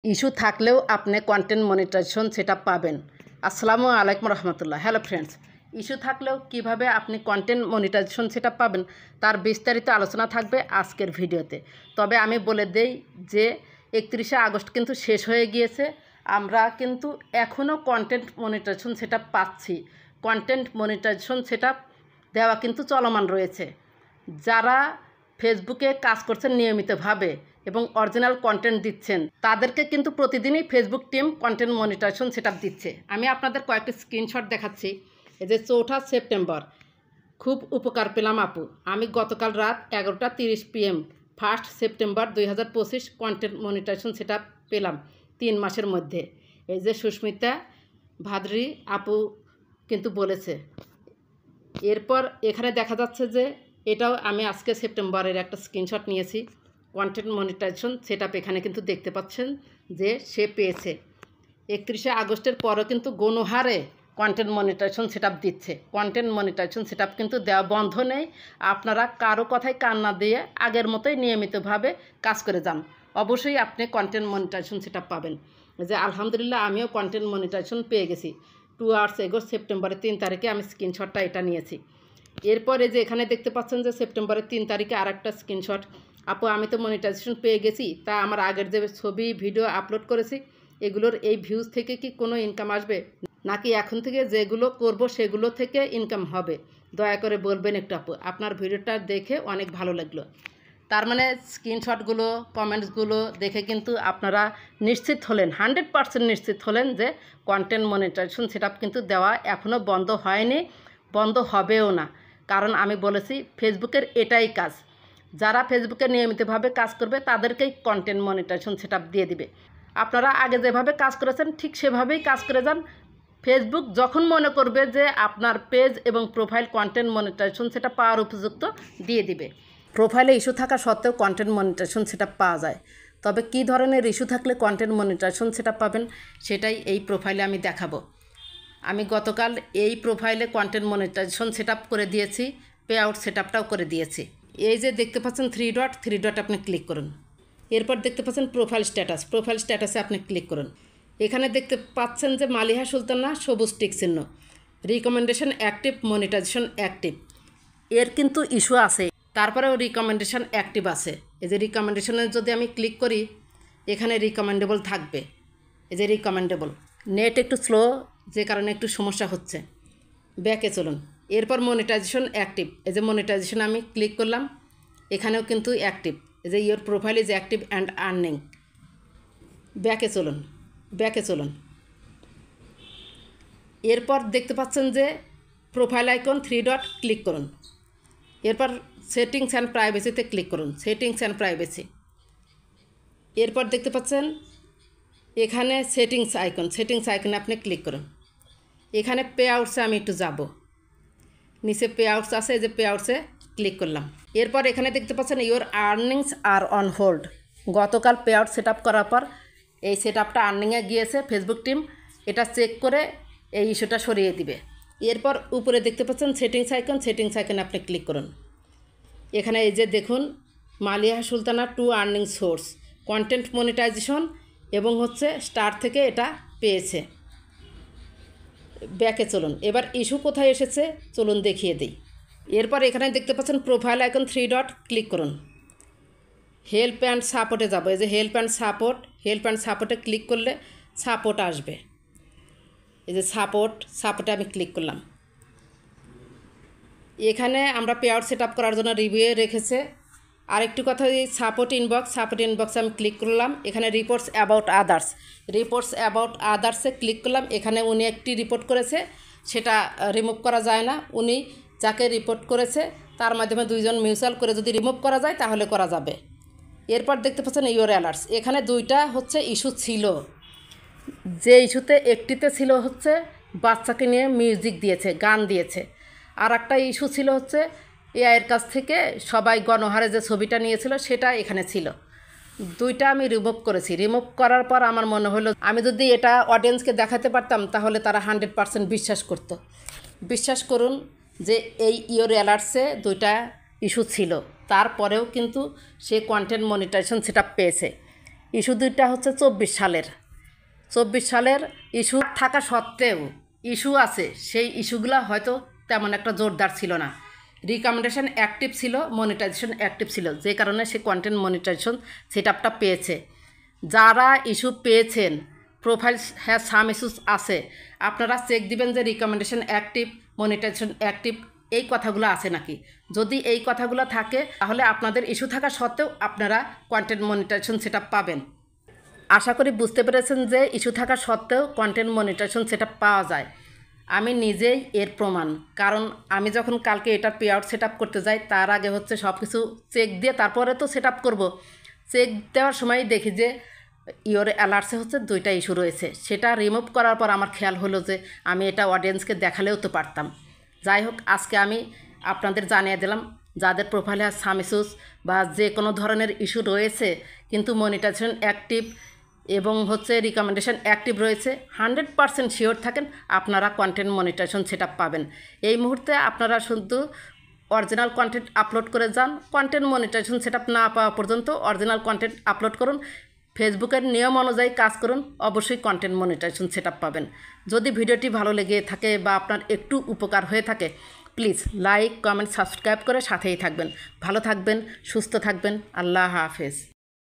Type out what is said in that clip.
Issue থাকলেও আপনি content monetization setup পাবেন। আসসালামু আলাইকুম রহমতুল্লাহ। হ্যালো ফ্রেন্ডস, ইস্যু থাকলেও কিভাবে আপনি কন্টেন্ট মনিটাইজেশন সেটআপ পাবেন তার বিস্তারিত আলোচনা থাকবে আজকের ভিডিওতে। তবে আমি বলে দেই যে 31শে আগস্ট কিন্তু শেষ হয়ে গিয়েছে, আমরা কিন্তু এখনও কন্টেন্ট মনিটাইজেশন সেটআপ পাচ্ছি। কন্টেন্ট মনিটাইজেশন সেটআপ দেওয়া কিন্তু চলমান রয়েছে। যারা ফেসবুকে কাজ করছেন নিয়মিতভাবে এবং অরিজিনাল কন্টেন্ট দিচ্ছেন তাদেরকে কিন্তু প্রতিদিনই Facebook team content monetization setup দিচ্ছে। আমি আপনাদের কয়েকটি স্ক্রিনশট দেখাচ্ছি। এই যে 4 সেপ্টেম্বর খুব উপকার পেলাম আপু, আমি গতকাল রাত 11:30 PM 1 September 2025 content monetization setup পেলাম 3 মাসের মধ্যে। এই যে সুস্মিতা ভাদ্রি আপু কিন্তু বলেছে। এরপর এখানে দেখা যাচ্ছে যে এটাও আমি আজকে সেপ্টেম্বরের একটা স্ক্রিনশট নিয়েছি। কন্টেন্ট মনিটাইজেশন সেটআপ এখানে কিন্তু দেখতে পাচ্ছেন যে সে পেয়েছে। 31শে আগস্টের পরও কিন্তু গণহারে কন্টেন্ট মনিটাইজেশন সেটআপ দিচ্ছে। কন্টেন্ট মনিটাইজেশন সেটআপ কিন্তু দেওয়া বন্ধ নেই। আপনারা কারো কথায় কান না দিয়ে আগের মতোই নিয়মিতভাবে কাজ করে যান, অবশ্যই আপনি কন্টেন্ট মনিটাইজেশন সেটআপ পাবেন। যে আলহামদুলিল্লাহ আমিও কন্টেন্ট মনিটাইজেশন পেয়ে গেছি। 2 আওয়ার্স এগো সেপ্টেম্বরের 3 তারিখে আমি স্ক্রিনশটটা এটা নিয়েছি। এরপরে যে এখানে দেখতে পাচ্ছেন যে সেপ্টেম্বরের 3 তারিখে আরেকটা স্ক্রিনশট, আপু আমি তো মনিটাইজেশন পেয়ে গেছি, তা আমার আগের যে ছবি ভিডিও আপলোড করেছি এগুলোর এই ভিউজ থেকে কি কোনো ইনকাম আসবে, নাকি এখন থেকে যেগুলো করব সেগুলো থেকে ইনকাম হবে? দয়া করে বলবেন একটু আপু, আপনার ভিডিওটা দেখে অনেক ভালো লাগলো। তার মানে স্ক্রিনশটগুলো কমেন্টসগুলো দেখে কিন্তু আপনারা নিশ্চিত হলেন, 100% নিশ্চিত হলেন যে কন্টেন্ট মনিটাইজেশন সেটআপ কিন্তু দেওয়া এখনও বন্ধ হয়নি, বন্ধ হবেও না। কারণ আমি বলেছি ফেসবুকের এটাই কাজ, যারা ফেসবুকে নিয়মিতভাবে কাজ করবে তাদেরকেই কন্টেন্ট মনিটাইজেশন সেটআপ দিয়ে দিবে। আপনারা আগে যেভাবে কাজ করেছেন ঠিক সেভাবেই কাজ করে যান। ফেসবুক যখন মনে করবে যে আপনার পেজ এবং প্রোফাইল কন্টেন্ট মনিটাইজেশন সেটআপ পাওয়ার উপযুক্ত দিয়ে দিবে। প্রোফাইলে ইস্যু থাকা সত্ত্বেও কন্টেন্ট মনিটাইজেশন সেটআপ পাওয়া যায়। তবে কী ধরনের ইস্যু থাকলে কন্টেন্ট মনিটাইজেশন সেটআপ পাবেন সেটাই এই প্রোফাইলে আমি দেখাবো। আমি গতকাল এই প্রোফাইলে কন্টেন্ট মনিটাইজেশন সেটআপ করে দিয়েছি, পে আউট সেটআপটাও করে দিয়েছি। এই যে দেখতে পাচ্ছেন থ্রি ডট আপনি ক্লিক করুন। এরপর দেখতে পাচ্ছেন প্রোফাইল স্ট্যাটাসে আপনি ক্লিক করুন। এখানে দেখতে পাচ্ছেন যে মালিহা সুলতানা সবুজ টিক চিহ্ন, রিকমেন্ডেশন অ্যাক্টিভ, মনিটাইজেশন অ্যাক্টিভ, এর কিন্তু ইস্যু আছে, তারপরেও রিকমেন্ডেশন অ্যাক্টিভ আছে। এই যে রিকমেন্ডেশনে যদি আমি ক্লিক করি এখানে রিকমেন্ডেবল থাকবে। এই যে রিকমেন্ডেবল, নেট একটু স্লো যে কারণে একটু সমস্যা হচ্ছে, ব্যাকে চলুন। এরপর মনিটাইজেশন অ্যাক্টিভ, এই যে মনিটাইজেশন আমি ক্লিক করলাম, এখানেও কিন্তু অ্যাক্টিভ। এই যে your profile is active and earning, ব্যাকে চলুন। এরপর দেখতে পাচ্ছেন যে প্রোফাইল আইকন 3 ডট ক্লিক করুন। এরপর সেটিংস অ্যান্ড প্রাইভেসিতে ক্লিক করুন, সেটিংস অ্যান্ড প্রাইভেসি। এরপর দেখতে পাচ্ছেন এখানে সেটিংস আইকনে আপনি ক্লিক করুন। এখানে পে আউটসে আমি একটু যাব, নিচে পে আউটস আছে, এই যে পে আউটসে ক্লিক করলাম। এরপর এখানে দেখতে পাচ্ছেন your earnings are on hold. গতকাল পে আউট সেট আপ করার পর এই সেট আপটা আর্নিংয়ে গিয়েছে, ফেসবুক টিম এটা চেক করে এই ইস্যুটা সরিয়ে দিবে। এরপর উপরে দেখতে পাচ্ছেন সেটিংস আইকনে আপনি ক্লিক করুন। এখানে এই যে দেখুন Maliha Sultana 2 earning source, content monetization এবং হচ্ছে স্টার থেকে এটা পেয়েছে। ব্যাকে চলুন। এবার ইস্যু কোথায় এসেছে চলুন দেখিয়ে দিই। এরপর এখানে দেখতে পাচ্ছেন প্রোফাইল আইকন 3 ডট ক্লিক করুন। হেল্প অ্যান্ড সাপোর্টে যাবো। এই যে হেল্প অ্যান্ড সাপোর্টে ক্লিক করলে সাপোর্ট আসবে। এই যে সাপোর্টে আমি ক্লিক করলাম। এখানে আমরা পে আউট সেট আপ করার জন্য রিভিউ রেখেছে। আরেকটি কথা, এই সাপোর্ট ইনবক্সে আমি ক্লিক করলাম। এখানে রিপোর্টস অ্যাবাউট আদার্সে ক্লিক করলাম। এখানে উনি একটি রিপোর্ট করেছে, সেটা রিমুভ করা যায় না। উনি যাকে রিপোর্ট করেছে তার মাধ্যমে 2 জন মিউচুয়াল করে যদি রিমুভ করা যায় তাহলে করা যাবে। এরপর দেখতে পাচ্ছেন ইওর অ্যালার্টস, এখানে 2টা হচ্ছে ইস্যু ছিল। যে ইস্যুতে একটিতে ছিল হচ্ছে বাচ্চাকে নিয়ে মিউজিক দিয়েছে, গান দিয়েছে, আর একটা ইস্যু ছিল হচ্ছে এআইয়ের কাছ থেকে সবাই গণহারে যে ছবিটা নিয়েছিল সেটা এখানে ছিল। 2টা আমি রিমুভ করেছি। রিমুভ করার পর আমার মনে হলো আমি যদি এটা অডিয়েন্সকে দেখাতে পারতাম তাহলে তারা 100% বিশ্বাস করতো। বিশ্বাস করুন যে এই ইওর অ্যালার্টসে 2টা ইস্যু ছিল, তারপরেও কিন্তু সে কন্টেন্ট মনিটাইজেশন সেটআপ পেয়েছে। ইস্যু দুইটা হচ্ছে 24 সালের ইস্যু থাকা সত্ত্বেও ইস্যু আছে, সেই ইস্যুগুলো হয়তো তেমন একটা জোরদার ছিল না। রিকমেন্ডেশন অ্যাক্টিভ ছিল, মনিটাইজেশন অ্যাক্টিভ ছিল, যে কারণে সে কন্টেন্ট মনিটাইজেশন সেটআপটা পেয়েছে। যারা ইস্যু পেয়েছেন, প্রোফাইল হ্যাজ সাম ইস্যুস আছে, আপনারা চেক দিবেন যে রিকমেন্ডেশন অ্যাক্টিভ, মনিটাইজেশন অ্যাক্টিভ এই কথাগুলো আছে নাকি। যদি এই কথাগুলো থাকে তাহলে আপনাদের ইস্যু থাকা সত্ত্বেও আপনারা কন্টেন্ট মনিটাইজেশন সেটআপ পাবেন। আশা করি বুঝতে পেরেছেন যে ইস্যু থাকা সত্ত্বেও কন্টেন্ট মনিটাইজেশন সেটআপ পাওয়া যায়। আমি নিজেই এর প্রমাণ, কারণ আমি যখন কালকে এটার পে আউট সেট আপ করতে যাই তার আগে হচ্ছে সব কিছু চেক দিয়ে তারপরে তো সেট আপ করবো। চেক দেওয়ার সময় দেখি যে ইওর অ্যালার্টসে হচ্ছে 2টা ইস্যু রয়েছে। সেটা রিমুভ করার পর আমার খেয়াল হলো যে আমি এটা অডিয়েন্সকে দেখালেও তো পারতাম। যাই হোক, আজকে আমি আপনাদের জানিয়ে দিলাম যাদের প্রোফাইলে সাম ইস্যুস বা যে কোনো ধরনের ইস্যু রয়েছে কিন্তু মনিটাইজেশন অ্যাক্টিভ এবং হচ্ছে রিকমেন্ডেশন অ্যাক্টিভ রয়েছে, 100% শিওর থাকেন আপনারা কন্টেন্ট মনিটাইজেশন সেটআপ পাবেন। এই মুহূর্তে আপনারা শুধু অরিজিনাল কন্টেন্ট আপলোড করে যান, কন্টেন্ট মনিটাইজেশন সেটআপ না পাওয়া পর্যন্ত অরিজিনাল কন্টেন্ট আপলোড করুন, ফেসবুকের নিয়ম অনুযায়ী কাজ করুন, অবশ্যই কন্টেন্ট মনিটাইজেশন সেটআপ পাবেন। যদি ভিডিওটি ভালো লেগে থাকে বা আপনার একটু উপকার হয়ে থাকে, প্লিজ লাইক, কমেন্ট, সাবস্ক্রাইব করে সাথেই থাকবেন। ভালো থাকবেন, সুস্থ থাকবেন। আল্লাহ হাফেজ।